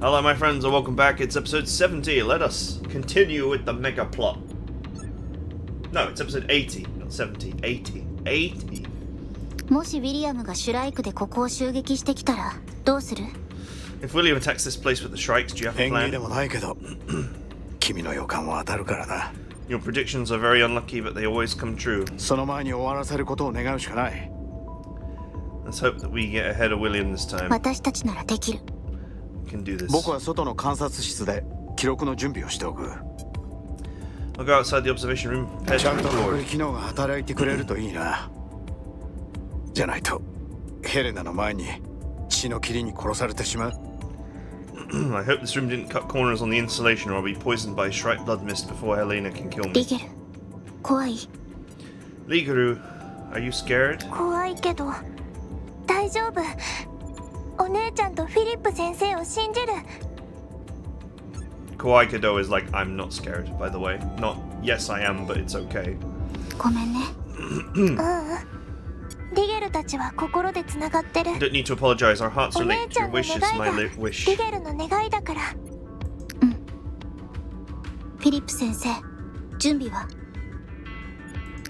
Hello my friends and welcome back. It's episode 70. Let us continue with the mega plot. No, it's episode 80, not 70. 80. 80. もしウィリアムがシュライクでここを襲撃してきたらどうする? If William attacks this place with the Shrikes, do you have a 縁起 plan? でもないけど君の予感は当たるからな Your predictions are very unlucky, but they always come true. その前に終わらせることを願うしかない Let's hope that we get ahead of William this time. 私たちならできる。 We can do this. 僕は外の観察室で記録の準備をしておく I'll go outside the observation room, prepare ち to ゃんと隔離 record. 機能が働いてくれるといいなじゃないとヘレナの前に血の霧に殺されてしまう I hope this room didn't cut corners on the insulation or I'll be poisoned by Shrike blood mist before Helena can kill リ me. ゲル、怖い。 Liguru, are you scared? 怖いけど大丈夫。お姉ちゃんとフィリップ先生を信じる。 Kawaii Kado is like, I'm not scared, by the way. Not, yes I am, but it's okay. ごめんね。リゲルたちは心でつながってる。 You don't need to apologize, our hearts お are 姉 linked. ちゃ Your んの wish is 願い my が wish. リゲルの願いだから。フィリップ先生、準備は?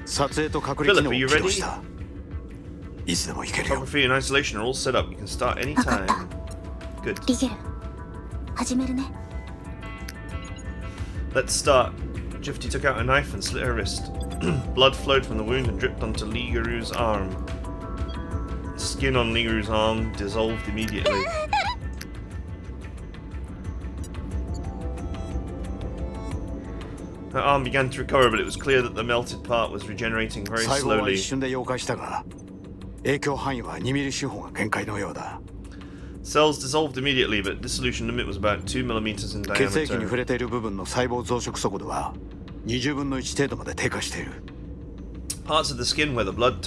撮影と隔離機能を Philip, are you 起動 ready? したいつでも行けるよ Photography and isolation are all set up. You can start anytime. Good. リゲル、始めるね。 Let's start. Jifty took out a knife and slit her wrist. Blood flowed from the wound and dripped onto Liguru's arm. Skin on Liguru's arm dissolved immediately. Her arm began to recover, but it was clear that the melted part was regenerating very 細胞は slowly. 一瞬で溶解したが影響範囲は2ミリ四方が限界のようだ Cells dissolved immediately, but dissolution limit was about 2 millimeters in 血液に diameter. 触れている部分の細胞増殖速度は20分の1程度まで低下している Parts of the skin where the blood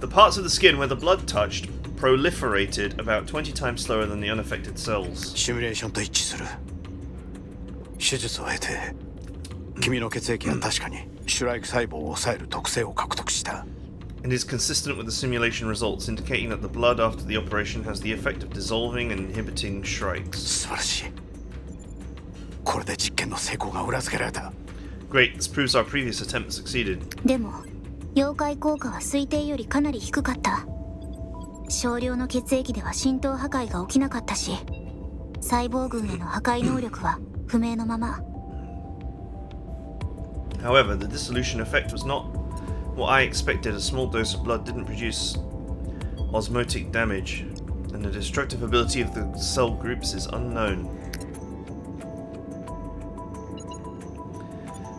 the parts of the skin where the blood touched proliferated about 20 times slower than the unaffected cells. シミュレーションと一致する手術を経て君の血液は確かにシュライク細胞を抑える特性を獲得した And is consistent with the simulation results, indicating that the blood after the operation has the effect of dissolving and inhibiting shrikes. 素晴らしいこれで実験の成功が裏付けられた Great, this proves our previous attempt succeeded. でも、溶解効果は推定よりかなり低かった。少量の血液では浸透破壊が起きなかったし、細胞群への破壊能力は不明のまま。However, the dissolution effect was not what I expected. A small dose of blood didn't produce osmotic damage, and the destructive ability of the cell groups is unknown.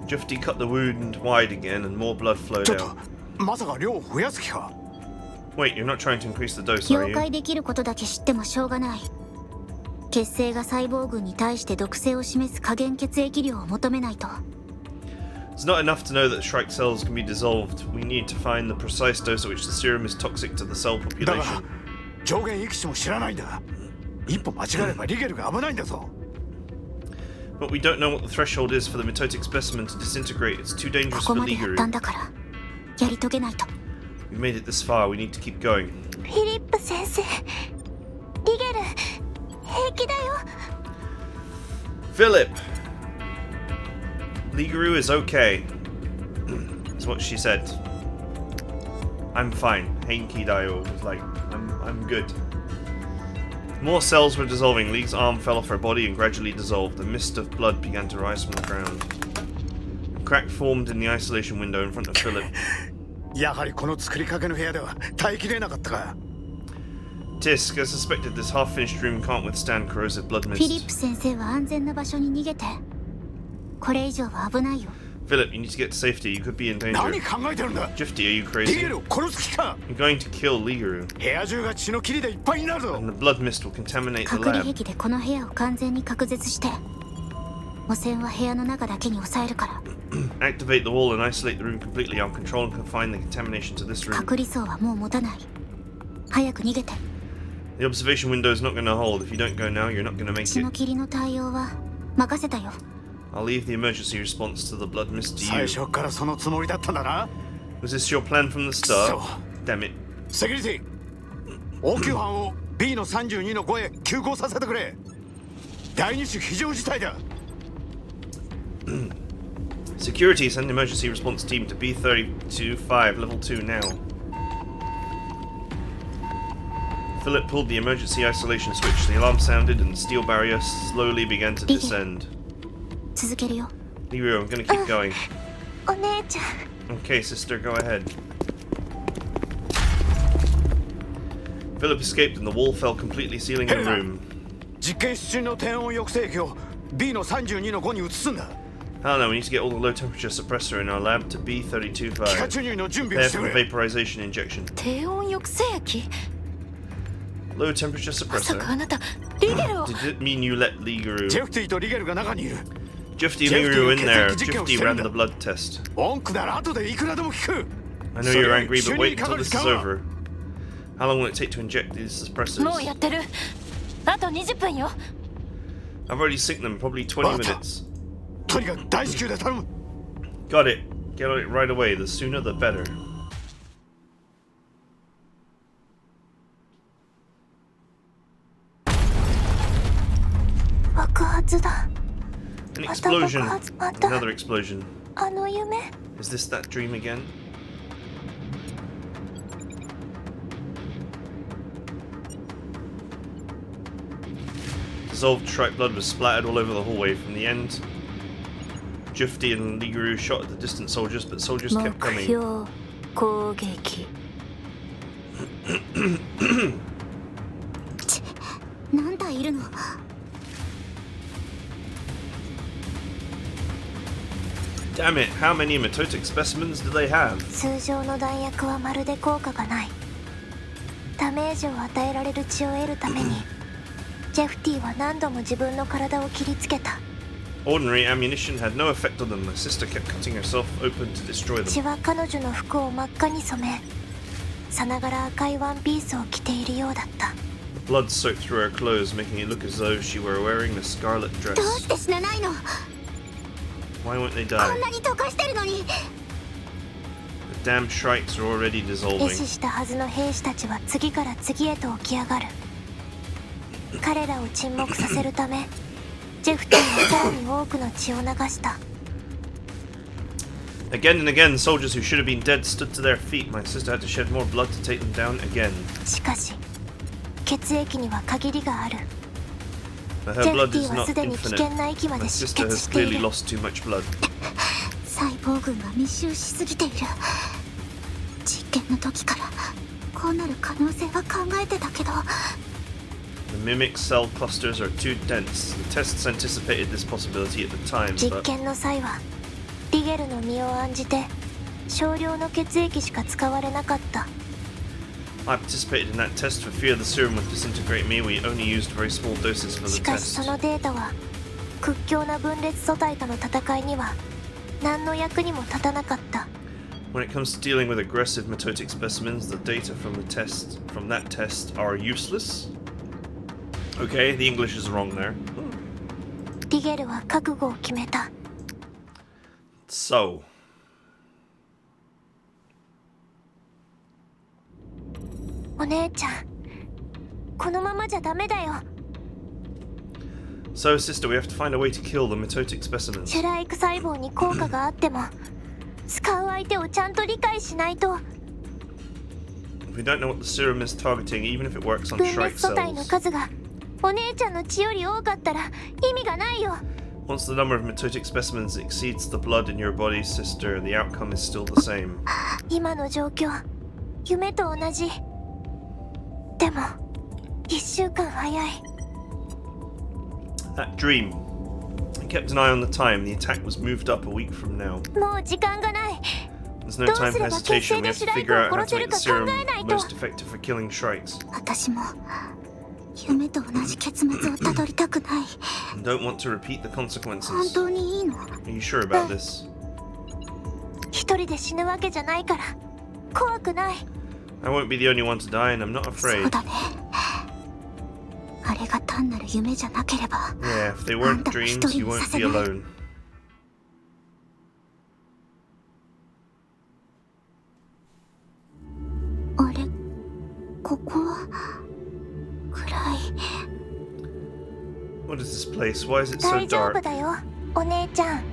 Jufti cut the wound wide again, and more blood flowed ちょっと out. まさか量を増やす気か Wait, you're not trying to increase the dose, are 溶 you? 解できることだけ知ってもしょうがない。血清が細胞群に対して毒性を示す下限血液量を求めないと。It's not enough to know that Shrike cells can be dissolved. We need to find the precise dose at which the serum is toxic to the cell だが population. 上限いくつも知らないんだ一歩間違えればリゲルが危ないんだぞ But we don't know what the threshold is for the mitotic specimen to disintegrate. It's too こ dangerous こ for までやっ Liguru. たんだから、やり遂げないと。We've made it this far. We need to keep going. フィリップ先生、リゲル平気だよ。 Philip! Liguru is okay. That's what she said. I'm fine. Heinki Daio was like, I'm good. More cells were dissolving. Lee's arm fell off her body and gradually dissolved. A mist of blood began to rise from the ground. A crack formed in the isolation window in front of Philip. やはりこの作りかけの部屋では耐えきれなかったか Tisk, as suspected, this half-finished room can't withstand corrosive blood フィリッ mist. プ先生は安全な場所に逃げて。これ以上は危ないよ。 Philip, you need to get to safety. You could be in 何 danger. 考えてるんだ Jifty, are you リ crazy? ゲルを殺す気か You're going to kill Liguru. 部屋中が血の霧でいっぱいになるぞ And the blood mist will contaminate the 隔離 lab. 壁でこの部屋を完全に隔絶して、汚染は部屋の中だけに抑えるから。 Activate the wall and isolate the room completely. I'll control and confine the contamination to this room. 隔離層はもう持たない。早く逃げて。 The observation window is not going to hold. If you don't go now, you're not going to make 血の it. 霧の対応は任せたよ。 I'll leave the emergency response to the blood mist to 最 you. 初からそのつもりだったんだな Was this your plan from the start? So- Damn it. セキュリティ応急班を B の32の5へ急行させてくれ。第二種非常事態だ。 Security, send emergency response team to B325, level 2 now. Philip pulled the emergency isolation switch. The alarm sounded and the steel barrier slowly began to descend. 続けるよ。 Liru, I'm gonna keep going. お姉ちゃん Okay, sister, go ahead. Philip escaped and the wall fell, completely sealing the room. 実験室中の低温抑制器を B の32の5に移すんだ。 Hello, we need to get all the low temperature suppressor in our lab to 気化 B325. 注入の準備を Prepare して for くれ。 vaporization injection. 低温抑制液 Low temperature まさ suppressor? かあなたリゲルを Did it mean you let ジェ Liguru? フティとリゲルが中にいる。 Jifty and Liguru in there. Jifty Jifty ran the blood test. 文句なら後でいくらでも聞く。 I know you're angry, but wait until this is over. How long will it take to inject these もうや suppressors? ってるあと20分よ I've already synced them, probably 20 minutes. とにかく大至急で頼む。 Got it. Get on it right away. The sooner the better. 爆発だ。 An また爆 explosion. 発また Another explosion. あの夢 Is this that dream again? Dissolved tripe blood was splattered all over the hallway. From the end, Jifty and Liguru shot at the distant soldiers, but soldiers 目 kept coming. 標攻撃ち何体いるの Damn it, how many mitotic specimens do they have? 通常の弾薬はまるで効果がない。ダメージを与えられる血を得るためにジェフティは何度も自分の体を切りつけた。 Ordinary ammunition had no effect on them. My sister kept cutting herself open to destroy 血 them. は彼女の服を真っ赤に染め、さながら赤いワンピースを着ているようだった。 The blood soaked through her clothes, making it look as though she were wearing a scarlet どう dress. して死なないの Why won't they こ die? んなに溶かしてるのに The damn shrikes are already 壊 dissolving. 死したはずの兵士たちは次から次へと起き上がる。彼らを沈黙させるためジェフティはさらに多くの血を流した。 Again and again, soldiers who should have been dead stood to their feet. My sister had to shed more blood to take them down again. しかし血液には限りがある。 But ジ her ェフ blood ティ is は not すでに危 infinite. 険な域ま My で出 sister 血 has してい clearly る。 lost too much blood. 細胞群が密集しすぎている実験の時からこうなる可能性は考えてたけど The mimic cell clusters are too dense. The tests anticipated this possibility at the time, 実 but 験の際はリゲルの身を案じて少量の血液しか使われなかった。 I participated in that test for fear the serum would disintegrate me. We only used very small doses for し the かしそ test. のデータは屈強な分裂素体との戦いには何の役にも立たなかった。 When it comes to dealing with aggressive mitotic specimens, the data from that test are useless. Okay, the English is wrong there. リゲルは覚悟を決めた。 So, お姉ちゃん、このままじゃダメだよ。 so sister, we have to find a way to kill the mitotic specimens. シュライク細胞に効果があっても使う相手をちゃんと理解しないと。 If we don't know what the serum is targeting, even if it works on 分 shrike 裂素体の cells, 数がお姉ちゃんの血より多かったら意味がないよ。 once the number of mitotic specimens exceeds the blood in your body, sister, the outcome is still the same. 今の状況、夢と同じ。でも1週間早い。 That dream. I kept an eye on the time. The attack was moved up a week from now. もう時間がない。 There's no time for hesitation. We have to figure out how to make the serum most effective for killing shrikes. 私も夢と同じ結末をたどりたくない And don't want to repeat the 本 consequences. 当にいいの Are you sure about this? 一人で死ぬわけじゃないから怖くない。 I won't be the only one to die, and I'm not そう afraid. だねあれが単なる夢じゃなければ Yeah, if they weren't dreams, you won't be alone. あれここは What is this place? Why is it so 大丈夫 dark? だよお姉ちゃん。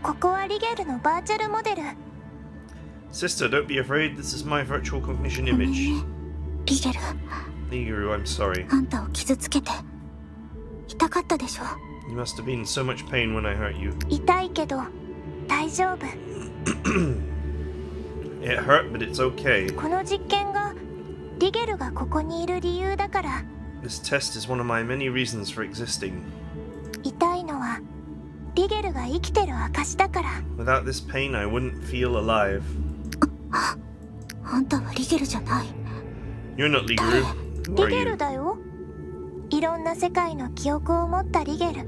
ここはリゲルのバーチャルモデル。 Sister, don't be afraid. This is my virtual cognition ごめん image. ねリゲル。 Ligeru, I'm sorry. あんたを傷つけて痛かったでしょ。 You must have been in so much pain when I hurt you. 痛いけど大丈夫。 It hurt, but it's okay. この実験がリゲルがここにいる理由だから。 This test is one of my many reasons for existing. 痛いのはリゲルが生きてる証だから。 Without this pain, I wouldn't feel alive. あんたはリゲルじゃない。 You're not Ligeru. Who リ are ゲル you? だよ。いろんな世界の記憶を持ったリゲル。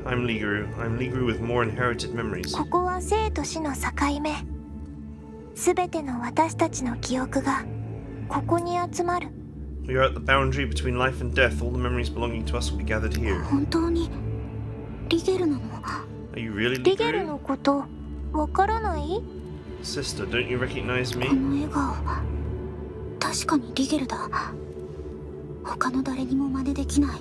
I'm Ligeru. I'm Ligeru with more inherited memories. ここは生と死の境目。すべての私たちの記憶がここに集まる。 We are at the boundary between life and death. All the memories belonging to us will be gathered here. 本当にリゲルなの？ Are you really リゲル Ligeru? のことわからない？ Sister, don't you recognize こ me? の笑顔確かにリゲルだ。他の誰にも真似できない。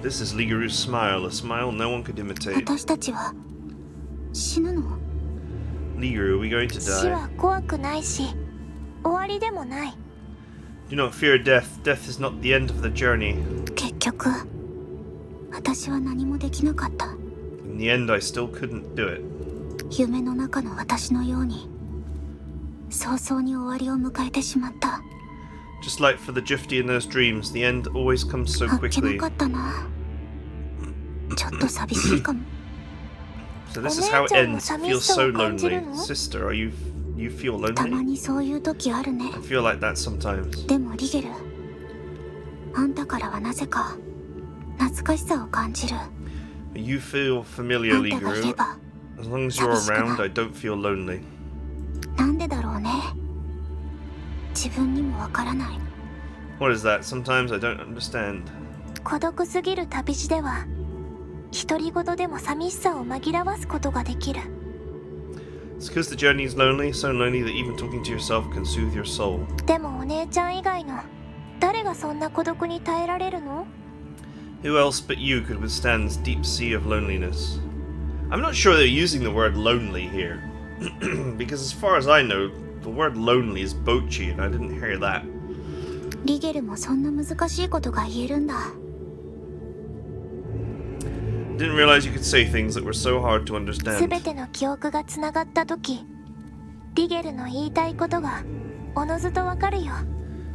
This is Ligeru's smile, a smile no one could imitate. 私たちは死ぬの？ Ligeru, are we going to 死 die? は怖くないし終わりでもない。 Do not fear death. Death is not the end of the journey. 結局私は何もできなかった。 In the end, I still couldn't do it. 夢の中の私のように早々に終わりを迎えてしまった。 Just like for the Jifty in those dreams, the end always comes so あっけな quickly. かったな。ちょっと寂しいかも。 So this is how it ends. It feels so lonely. お姉ちゃんも寂しさを感じるの？ Sister, you feel たま lonely? にそういう時あるね。 I feel like that sometimes. でもリゲル、あんたからはなぜか懐かしさを感じる。 You feel あ familiar, んたがいれ Ligeru. ば。 As long as you're around, I don't feel lonely. なんでだろうね。自分にもわからない。 What is that? Sometimes I don't understand. 孤独すぎる旅路では独り言でも寂しさを紛らわすことができる。 It's because the journey is lonely, so lonely that even talking to yourself can soothe your soul. でもお姉ちゃん以外の誰がそんな孤独に耐えられるの？ Who else but you could withstand this deep sea of loneliness? I'm not sure they're using the word lonely here. Because as far as I know, the word lonely is bochi, and I didn't hear that. リゲルもそんな難しいことが言えるんだ。 Didn't realize you could say things that were so hard to すべ understand. ての記憶がつながった時、リゲルの言いたいことがおのずとわかるよ。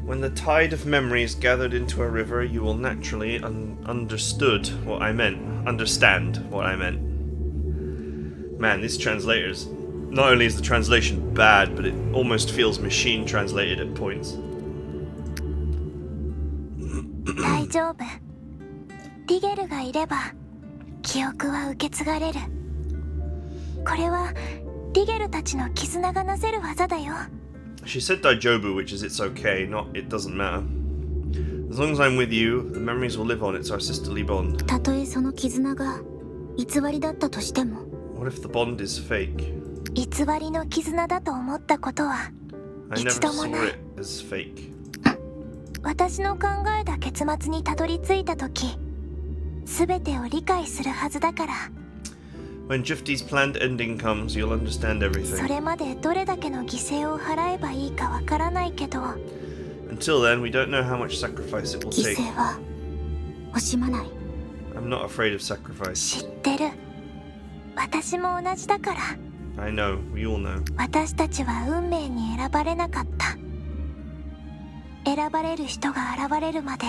When the tide of memories gathered into a river, you will naturally understand what I meant. Man, these translators. Not only is the translation bad, but it almost feels machine translated at points. 大丈夫。リゲルがいれば記憶は受け継がれる。これはリゲルたちの絆がなせる技だよ。 She said Daijobu, which is it's okay, not it doesn't matter. As long as I'm with you, the memories will live on. It's our sisterly bond. たとえその絆が偽りだったとしても、 What if the bond is fake? 偽りの絆だと思ったことは I never 一度も saw ない。 it as fake. 私の考えた結末にたどり着いた時、全てを理解するはずだから。 When Jifty's planned ending comes, you'll understand そ everything. れまでどれだけの犠牲を払えばいいかわからないけど、 Until then, we don't know how much sacrifice it will 犠 take. 牲は惜しまない。 I'm not afraid of sacrifice. 知ってる。私も同じだから。 I know, we all know. 私たちは運命に選ばれなかった。選ばれる人が現れるまで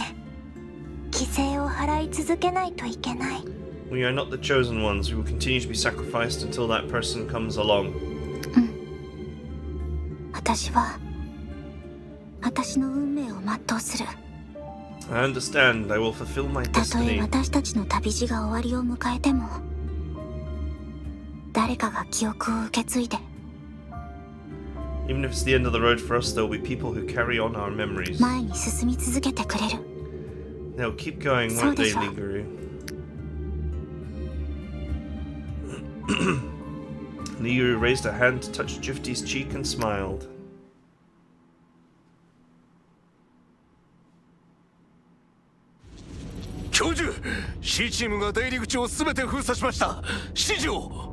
犠牲を払い続けないといけない。 We are not the chosen ones. We will continue to be sacrificed until that person comes along. 私は私の運命を全うする。 I understand. I will fulfill my たとえ destiny. 私たちの旅路が終わりを迎えても、誰かが記憶を受け継いで、 Even if it's the end of the road for us, there will be people who carry on our memories. 前に進み続けてくれる。 They'll keep going, won't they, そうでしょ。 Ligeru? Ligeru raised a hand to touch Jifty's cheek and smiled. 教授 C チームが出入り口を全て封鎖しました。指示を。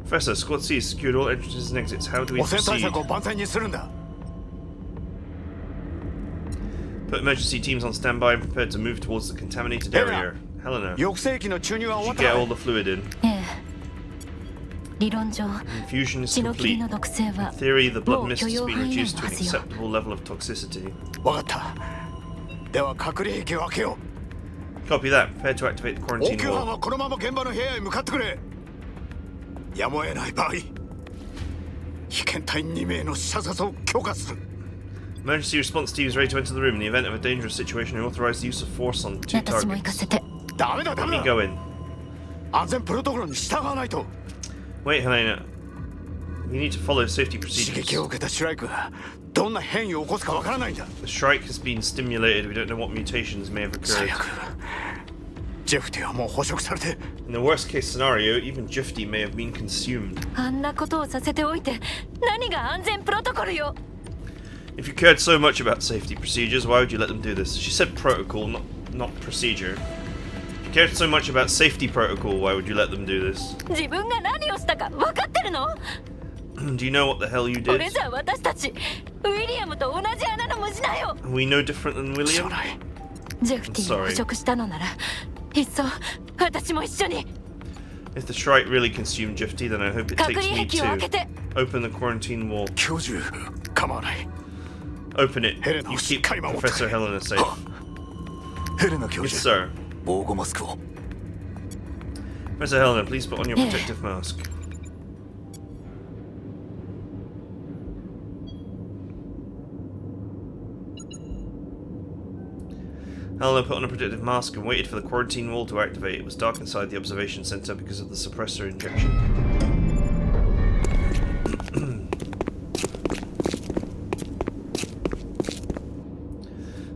Professor, Squad C has secured all entrances and exits. How do we 汚染対 proceed? 策を万全にするんだ。 Put emergency teams on standby and prepared to move towards the contaminated area. Helena, 抑制器の注入は did 終 you わ get っ all た。 the fluid in? ええ。理論上 Infusion is 血の霧 complete. の毒性 In は theory, the も blood う mist 許 has 容 been 範囲内 reduced の to は an ずよ。 acceptable level of toxicity. 分かった。では隔離壁を開けよ Copy that. Prepare to activate the う。応 quarantine 急班 wall. はこのまま現場の部屋へ向かってくれ。やむを得ない場合、被験体2名の射殺を許可する。 Emergency response teams ready to enter the room. In the event of a dangerous situation, I authorize the use of force on 2私も行か targets. せて。ダメだダ Let メ me だ。 go in. 安全プロトコルに従わないと。 Wait, Helena. We need to follow safety 刺激 procedures. を受けたシュライクがどんな変異を起こすかわからないんだ。 The Shrike has been stimulated. We don't know what mutations may have 最 occurred. 悪。ジェフティはもう捕食されて。 In the worst case scenario, even Jifty may have been consumed. あんなことをさせておいて何が安全プロトコルよ。 If you cared so much about safety procedures, why would you let them do this? She said protocol, not procedure. If you cared so much about safety protocol, why would you let them do this? 自分が何をしたか分かってるの？ Do you know what the hell you これ did? じゃ私たちウィリアムと同じ穴の虫だよ。 Are we no different than 知 William? らない。ジェフティを捕食したのならいっそ私も一緒に If the Shrike really consumed Jifty, then I hope it 隔 takes 離 me 壁を開け to て。 open the quarantine wall. 教授構わない。 Open it. Helena, You keep Skyma, what Professor the- Helena safe. ヘレナ教 Yes, 授 sir. 防護マスクを。 Professor Helena, please put on your Yeah. protective mask. Helena put on a protective mask and waited for the quarantine wall to activate. It was dark inside the observation center because of the suppressor injection.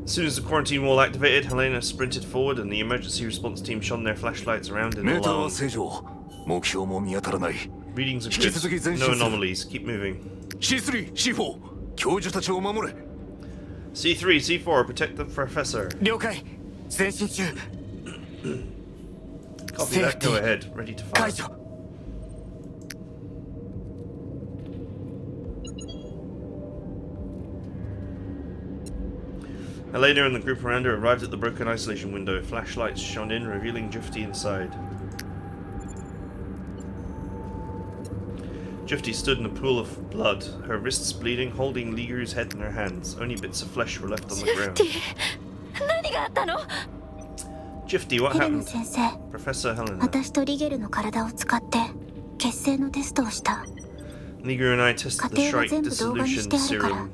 As soon as the quarantine wall activated, Helena sprinted forward and the emergency response team shone their flashlights around in メーターは alarm. 正常。目標も見当たらない。 Readings are 引き続き good. 前進 No する。 anomalies. Keep moving. C3、C4、教授たちを守れ。 C3, C4, protect the professor. 了解。前進中。 Copy that. Go ahead. Ready to fire. 解除。 Helena and the group around her arrived at the broken isolation window. Flashlights shone in, revealing Jifty inside. Jifty stood in a pool of blood, her wrists bleeding, holding Liguru's head in her hands. Only bits of flesh were left on ジ the ェフ ground. ティ何があったの？ Jifty, what ヘレナ happened? 先生、 Professor Helena. 私とリゲルの体を使って血清のテストをした。 Liguru and I tested the 家庭は Shrike 全部動画に dissolution してあるから serum.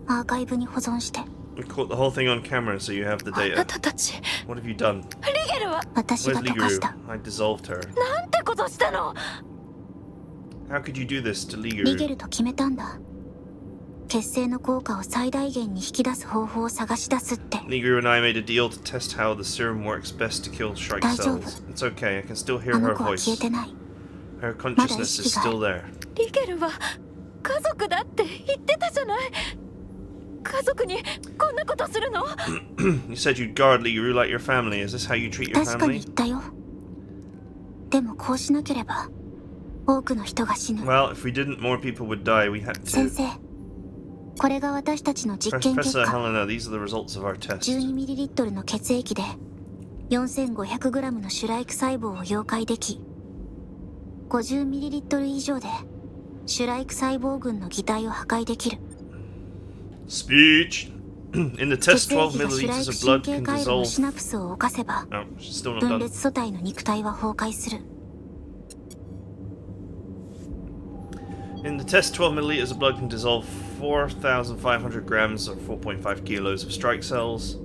アーカイブに保存して。 We caught the whole thing on camera, so you have the あな data. たたち What have you done? リゲルは私 Where's が溶かし Liguru? た。 I dissolved her. なんてことしたの？ How could you do this to リゲ Liguru? ルと決めたんだ。血清の効果を最大限に引き出す方法を探し出すって。 Liguru and I made a deal to test how the serum works best to kill Shrike 大丈夫。 cells. It's okay, I can still hear あの her 子は voice. 消えてない。 Her consciousness is still there. リゲルは家族だって言ってたじゃない。家族にこんなことするの？ You said you'd guard Liguru like your family. Is this how you treat your 確かに family? 言ったよ。でもこうしなければ多くの人が死ぬ。 Well, if we didn't, more people would die. We had 先 to. 生、これが私たちの実験結 Professor 果。 Helena, these are the results of our test. 12ml の血液で 4500g のシュライク細胞を溶解でき、50ml 以上でシュライク細胞群の擬態を破壊できる。 Speech! In the 血 test, 液 12 がシュライ milliliters ク of 神 blood 経 can 回路の dissolve. シナプスを犯せば、 Oh, she's still not 分 done. 裂素体の肉体は崩壊する。 In the test, 12 milliliters of blood can dissolve 4,500 grams or 4.5 kilos of Shrike cells.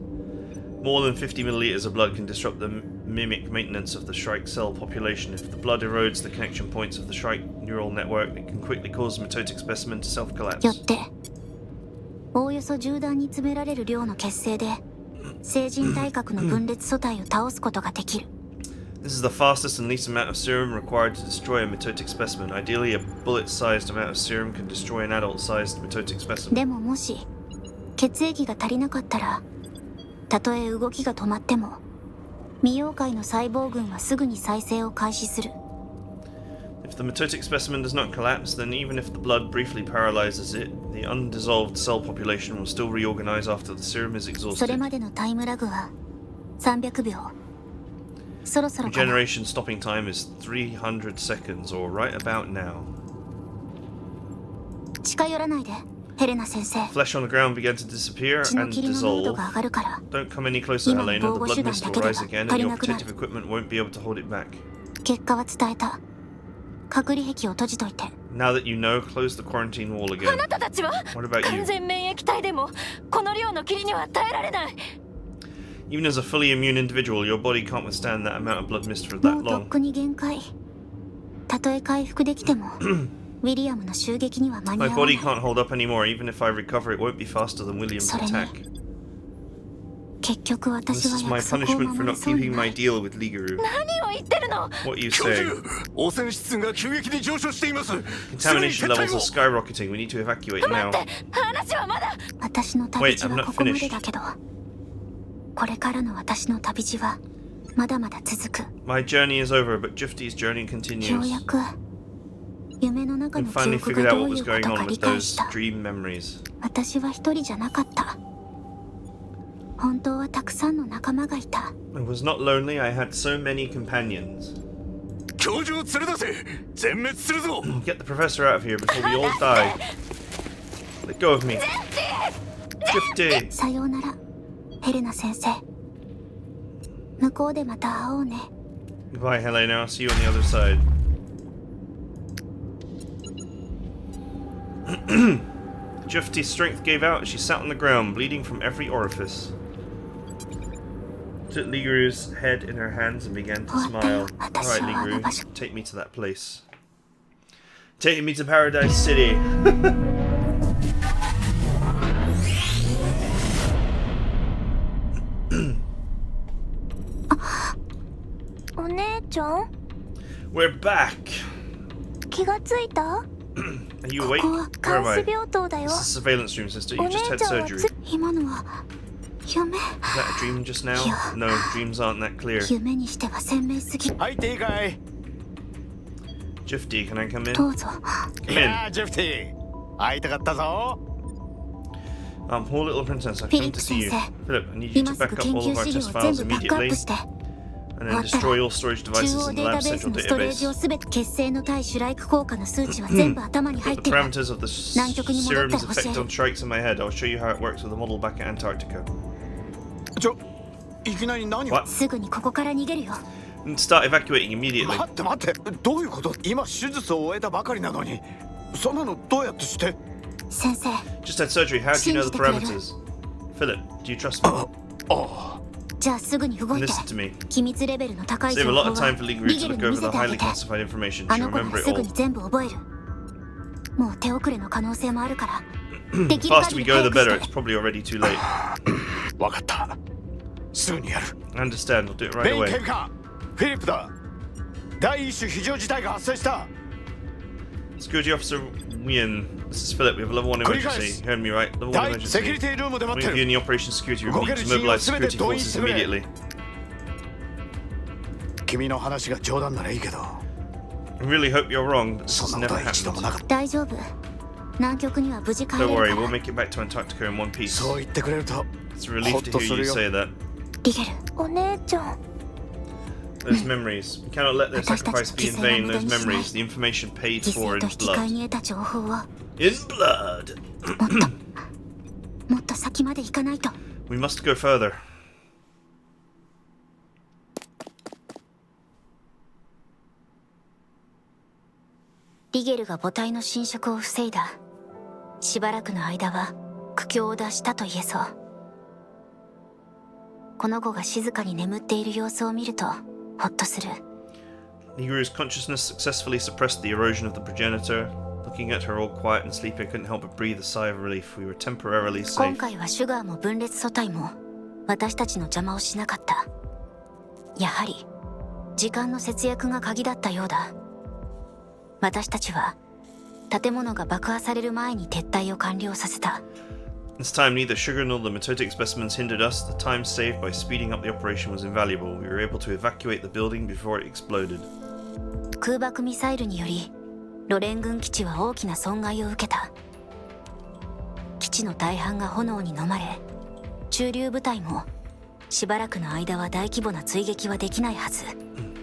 More than 50 milliliters of blood can disrupt the mimic maintenance of the Shrike cell population. If the blood erodes the connection points of the Shrike neural network, it can quickly cause a mitotic specimen to よっ self-collapse. て、おおよそ銃弾に詰められる量の血清で成人体格の分裂素体を倒すことができる。 This is the fastest and least amount of serum required to destroy a mitotic specimen. Ideally, a bullet-sized amount of serum can destroy an adult-sized mitotic specimen. でももし血液が足りなかったらたとえ動きが止まっても未妖怪の細胞群はすぐに再生を開始する。 If the mitotic specimen does not collapse, then even if the blood briefly paralyzes it, the undissolved cell population will still reorganize after the serum is それ exhausted. までのタイムラグは300秒。そろそろかな。 Regeneration stopping time is 300 seconds, or right about now. 近寄らないで、ヘレナ先生。 Flesh on the ground began to disappear 血の and 霧の濃度 dissolve. が上がるから、 Don't come any closer, 今の Helena. 防 The 護 blood 手段 mist だ will けでは rise again, 足 and り your なくなる。 protective equipment won't be able to hold it back. 結果は伝えた。隔離壁を閉じといて。 Now that you know, close the quarantine wall あ again. なたたちは What about 完 you? 全免疫体でもこの量の霧には耐えられない。 Even as a fully immune individual, your body can't withstand that amount of blood mist for も that うとっ long. くに限界。たとえ回復できてもウィリアムの襲撃には間に My 合わな body い。 can't hold up anymore. Even if I recover, it won't be faster than William's それに attack. 結局 This 私は is my 約束を punishment for 守れ not そうに keeping な my い。 deal with Ligaru. 何を言ってるの？ What are you 教 saying? 授、汚染質が急激に上昇しています。 Contamination levels are skyrocketing. We need to evacuate 待 now. って、話はまだ。私の旅 Wait, 路 I'm は not ここまで finished. だけど、これからの私の旅路はまだまだ続く。 My journey is over, but Jufti's journey よう continues. やく夢の中 I の記 finally 憶 figured が out どう what い was うこ going とか on 理 with 解 those した。 dream memories. 私は一人じゃなかった。本当はたくさんの仲間がいた。 I was not lonely. I had so many companions. 教授を連れ出せ。全滅するぞ。 Get the professor out of here before we all die. Let go of me. Jufti! さようなら、ヘレナ先生。向こうでまた会おうね。 Goodbye, Helena. I'll see you on the other side. Jufti's strength gave out as she sat on the ground, bleeding from every orifice. Took Ligaru's head in her hands and began to smile. Alright, Ligaru, take me to that place. Take me to Paradise City. お姉ちゃん We're back. 気がついた？ Are you こ awake? こは Where 監 am 視 I? 病棟だよ。 This is a surveillance room, sister. You お just 姉 had ちゃんは surgery. 今のは夢。 Is that a dream just now? Yeah. No, dreams aren't that clear. 夢にしては鮮明すぎ。入っていいかい？ Jufti, can I come in? どうぞ。 Come い in. やー、ジェフティ。会いたかったぞ。 Poor little princess, I've フィ come リッ to プ see 先 you. 生、 Philip, I need you 今 to す back ぐ up 研 all 究 of our 資 test 料を全 files 部バックアッ immediately, プして、 and 終わ then ったら destroy all storage 中 devices 央 in デ the ータ lab's ベース central のストレージを database. すべて血清の対シュライク効果の数値は全部頭に入 Put っ the てる。 parameters of the 南極に戻った serum's ら教え effect る。 on strikes in my head. I'll show you how it works with a model back at Antarctica. いきなり何を？ What? すぐにここから逃げるよ。 And start evacuating immediately. 待って待って。どういうこと？今手術を終えたばかりなのに。そんなのどうやってして？先生、 Just had surgery. How do you know the 信じてくれる？ parameters? Philip, do you trust me? あじゃあすぐに動いて。 Listen to me. 機密レベルの高い Save 情 a 報 lot は of time for リ Ligaru ゲ to ル look に over 見 the せてあ highly げて。 classified information. あ She'll の子な remember ら it すぐ all. に全部覚える。もう手遅れの可能性もあるから。できる Faster 限 we り go, 早 the く better. し It's て。 probably already too late. わかった。すぐにやる。 I understand. I'll do it right ベイン away. 警備官、フィリップだ。第一種非常事態が発生した。 Security Officer Wien, this is Philip. We have a level 1 emergency. You heard me right? Level 1第セキュリ emergency. ティルームで待 We って have you る。 in the Operation Security room. We need to 動ける人員を mobilize 全て security 動員 forces してくれ。 immediately. 君の話が冗談ならいいけど、 I really hope you're wrong, but this そ has んなこと never は一度もな happened. かった。大丈夫。南極には無事帰れ Don't る worry, か we'll ら。 make it back to Antarctica in one piece. そう言ってくれると、 It's a relief ほっ to と hear す you るよ。 say that. リゲル、お姉ちゃん Those memories. We cannot let their 私た sacrifice ち be の in 犠牲 vain. は無駄 Those にしない。 memories, the information paid 犠 for 牲と in 引き換え blood. に得た情報は In blood! もっと先まで行かないと。 We must go further. リゲルが母体の侵食を防いだ。しばらくの間は苦境を脱したと言えそう。この子が静かに眠っている様子を見るとほっとする。 Ligaru's consciousness successfully suppressed the erosion of the progenitor. Looking at her all quiet and sleepy, I couldn't help but breathe a sigh of relief. We were temporarily 今 safe. 回はシュガーも分裂素体も私たちの邪魔をしなかった。やはり時間の節約が鍵だったようだ。私たちは建物が爆破される前に撤退を完了させた。This time, neither sugar nor the mitotic specimens hindered us. The time saved by speeding up the operation was invaluable. We were able to evacuate the building before it exploded. 空爆ミサイルによりロレン軍基地は大きな損害を受けた。基地の大半が炎に飲まれ、駐留部隊もしばらくの間は大規模な追撃はできないはず。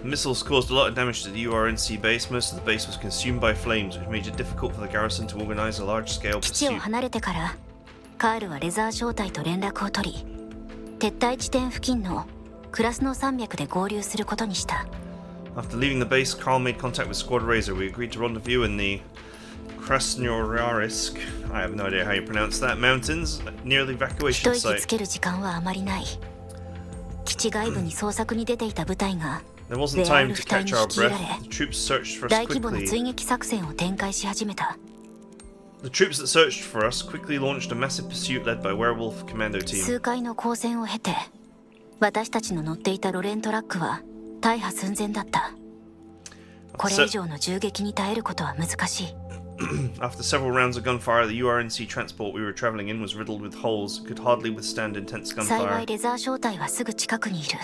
Missiles caused a lot of damage to the URNC base. Most of the base was consumed by flames, which made it difficult for the garrison to organize a large-scale 基地を pursuit. 離れてからカールはレザー小隊と連絡を取り、撤退地点付近のクラスノ山脈で合流することにした。After leaving the base, Carl made contact with Squad Razor. We agreed to rendezvous in the Krasnoyarsk, I have no idea how you pronounce that, mountains near the 一 evacuation 息つ site. ける時間はあまりない。基地外部に捜索に出ていた部隊が There wasn't レア time ル to 部隊に catch our 率いら breath. れ、 The troops searched for us 大規模な quickly. 追撃作戦を展開し始めた。 The troops that searched for us quickly launched a massive pursuit led by Werewolf Commando team. 数回の交戦を経て、私たちの乗っていたロレントラックは大破寸前だった。これ以上の銃撃に耐えることは難しい。After several rounds of gunfire, the URNC transport we were traveling in was riddled with holes. It could hardly withstand intense 幸 gunfire. いレザー小隊はすぐ近くにいる。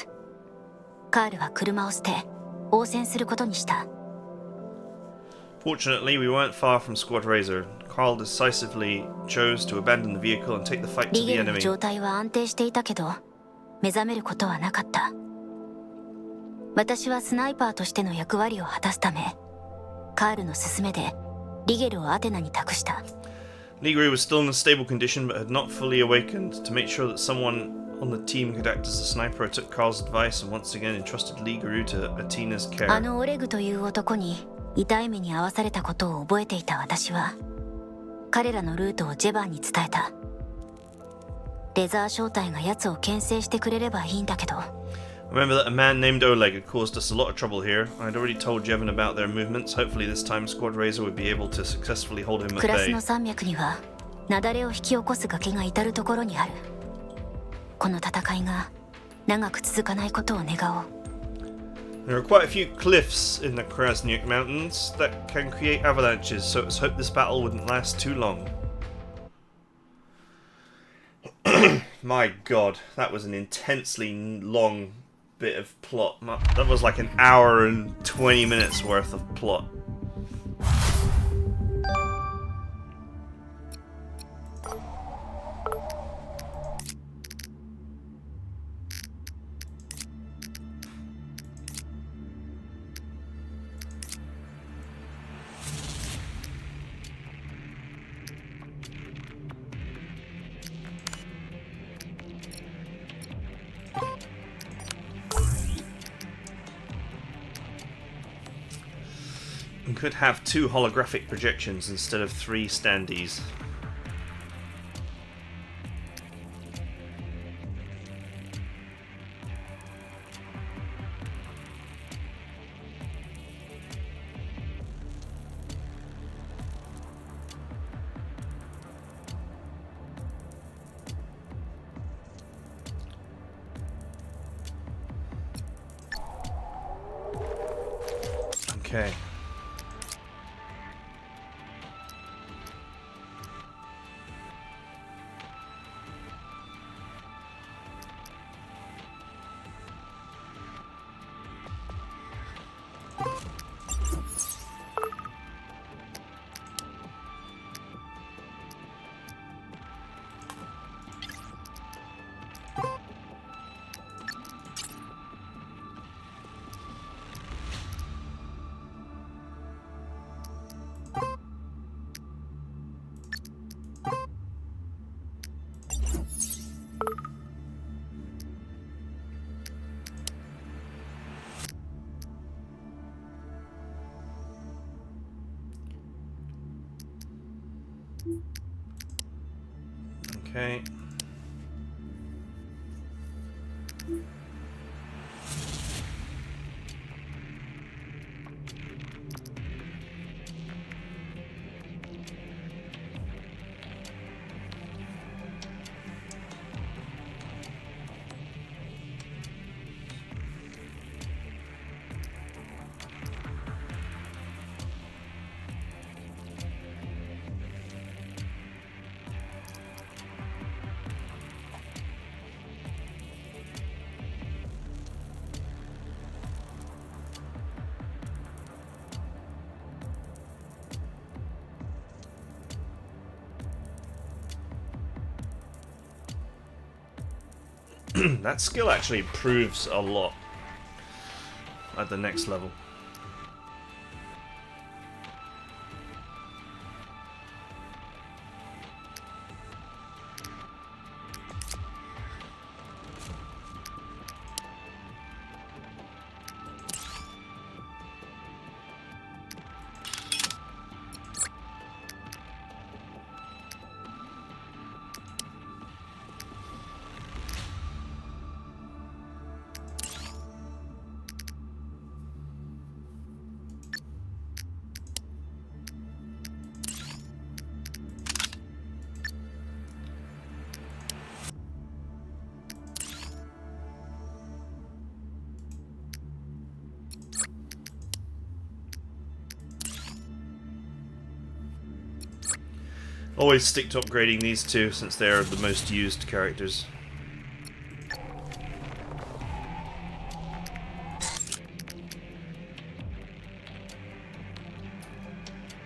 カールは車を捨て応戦することにした。 Fortunately, we weren't far from Squad Razor. Carl decisively chose to abandon the vehicle and take the fight to リ the ゲルの enemy. 状態は安定していたけど、目覚めることはなかった。私はスナイパーとしての役割を果たすため、カールの勧めでリゲルをアテナに託した。 Liguri was still in a stable condition but had not fully awakened. To make sure that someone on the team could act as a sniper, I took Carl's advice and once again entrusted Liguru to Atina's あ care. のオレグという男に痛い目に遭わされたことを覚えていた私は、彼らのルートをジェバンに伝えた。レザー小隊が奴を牽制してくれればいいんだけど。 Remember that a man named Oleg had caused us a lot of trouble here. I'd already told Jevon about their movements. Hopefully this time Squad Razor would be able to successfully hold him at クラス bay. の山脈には雪崩を引き起こす崖が至る所にある。この戦いが長く続かないことを願おう。 There are quite a few cliffs in the Krasnyuk Mountains that can create avalanches, so let's hope this battle wouldn't last too long. My god, that was an intensely long bit of plot. That was like an hour and 20 minutes worth of plot. We could have 2 holographic projections instead of 3 standees. Okay. Okay. That skill actually improves a lot at the next level. Always stick to upgrading these two since they are the most used characters.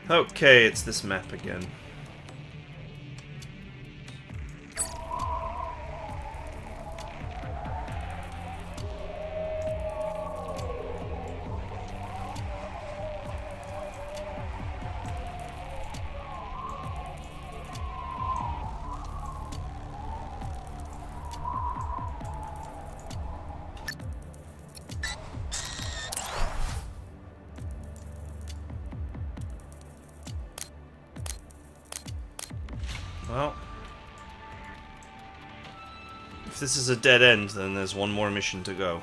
Okay, it's this map again. Well, if this is a dead end, then there's one more mission to go.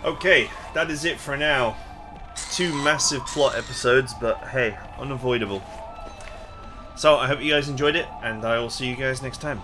Okay, that is it for now. 2 massive plot episodes, but hey, unavoidable. So I hope you guys enjoyed it, and I will see you guys next time.